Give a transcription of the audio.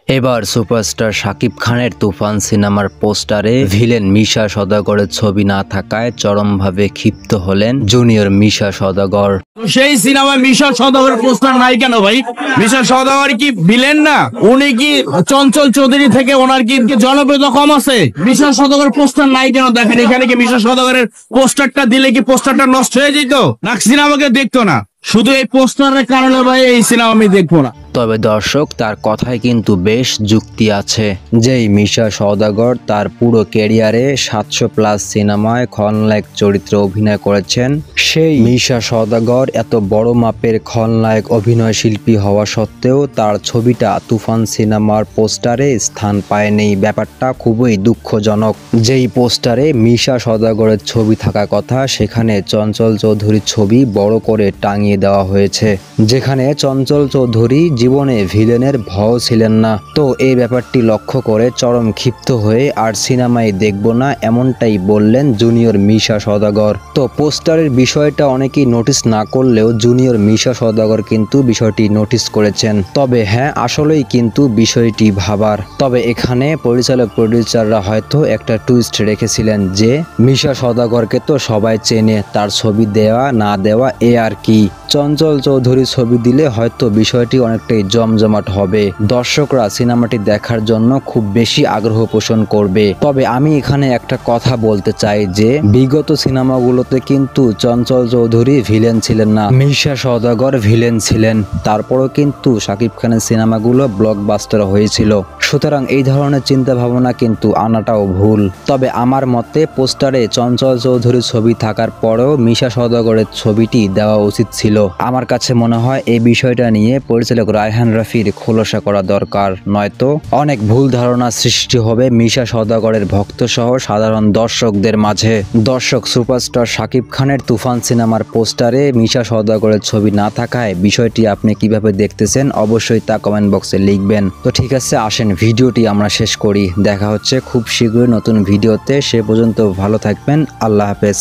এবার সুপারস্টার শাকিব খানের তুফান সিনেমার পোস্টারে ভিলেন মিশা সওদাগরের ছবি না থাকায় চরমভাবে ক্ষিপ্ত হলেন জুনিয়র মিশা সওদাগর। সেই সিনেমায় মিশা সওদাগরের পোস্টার নাই কেন ভাই? মিশা সওদাগর কি ভিলেন না? উনি কি চঞ্চল চৌধুরী থেকে ওনার কি জনপ্রিয়তা কম আছে? মিশা সওদাগরের পোস্টার নাই কেন? দেখেন এখানে কি মিশা সওদাগরের পোস্টারটা দিলে কি পোস্টারটা নষ্ট হয়ে যেত না? সিনেমাকে দেখতো না, শুধু এই পোস্টারের কারণে ভাই এই সিনেমা আমি দেখবো না। তবে দর্শক, তার কথায় কিন্তু বেশ যুক্তি আছে। যেই মিশা সওদাগর তার পুরো ক্যারিয়ারে 700+ সিনেমায় খলনায়ক চরিত্রে অভিনয় করেছেন, সেই মিশা সওদাগর এত বড় মাপের খলনায়ক অভিনয় শিল্পী হওয়া সত্ত্বেও তার ছবিটা তুফান সিনেমার পোস্টারে স্থান পায়নি। ব্যাপারটা খুবই দুঃখজনক। যেই পোস্টারে মিশা সওদাগরের ছবি থাকা কথা, সেখানে চঞ্চল চৌধুরীর ছবি বড় করে টাঙিয়ে দেওয়া হয়েছে, যেখানে চঞ্চল চৌধুরী জীবনে ভিলেনের ভয় ছিলেন না। তো এই ব্যাপারটি লক্ষ্য করে চরম ক্ষিপ্ত হয়ে আর সিনেমায় দেখব না এমনটাই বললেন জুনিয়র মিশা সওদাগর। তো পোস্টারের বিষয়টা অনেকেই নোটিস না করলেও জুনিয়র মিশা সওদাগর কিন্তু বিষয়টি নোটিস করেছেন। তবে হ্যাঁ, আসলেই কিন্তু বিষয়টি ভাবার। তবে এখানে পরিচালক প্রডিউসাররা হয়তো একটা টুইস্ট রেখেছিলেন যে মিশা সওদাগরকে তো সবাই চেনে, তার ছবি দেওয়া না দেওয়া এ আর কি। চঞ্চল চৌধুরী ছবি দিলে হয়তো বিষয়টি অনেকটাই জমজমাট হবে, দর্শকরা সিনেমাটি দেখার জন্য খুব বেশি আগ্রহ পোষণ করবে। তবে আমি এখানে একটা কথা বলতে চাই যে বিগত সিনেমাগুলোতে কিন্তু চঞ্চল চৌধুরী ভিলেন ছিলেন না, মিশা সওদাগর ভিলেন ছিলেন। তারপরও কিন্তু শাকিব খানের সিনেমাগুলো ব্লকবাস্টার হয়েছিল। সুতরাং এই ধরনের চিন্তা ভাবনা কিন্তু আনাটাও ভুল। তবে আমার মতে পোস্টারে চঞ্চল চৌধুরীর ছবি থাকার পরেও মিশা সওদাগরের ছবিটি দেওয়া উচিত ছিল। আমার কাছে মনে হয় এই বিষয়টা নিয়ে পরিচালক রায়হান রাফির খোলাসা করা দরকার, নয়তো অনেক ভুল ধারণা সৃষ্টি হবে মিশা সওদাগরের ভক্ত সহ সাধারণ দর্শকদের মাঝে। দর্শক, সুপারস্টার শাকিব খানের তুফান সিনেমার পোস্টারে মিশা সওদাগরের ছবি না থাকায় বিষয়টি আপনি কিভাবে দেখতেছেন অবশ্যই তা কমেন্ট বক্সে লিখবেন। তো ঠিক আছে, আসেন ভিডিওটি আমরা শেষ করি। দেখা হচ্ছে খুব শীঘ্রই নতুন ভিডিওতে। সে পর্যন্ত ভালো থাকবেন। আল্লাহ হাফেজ।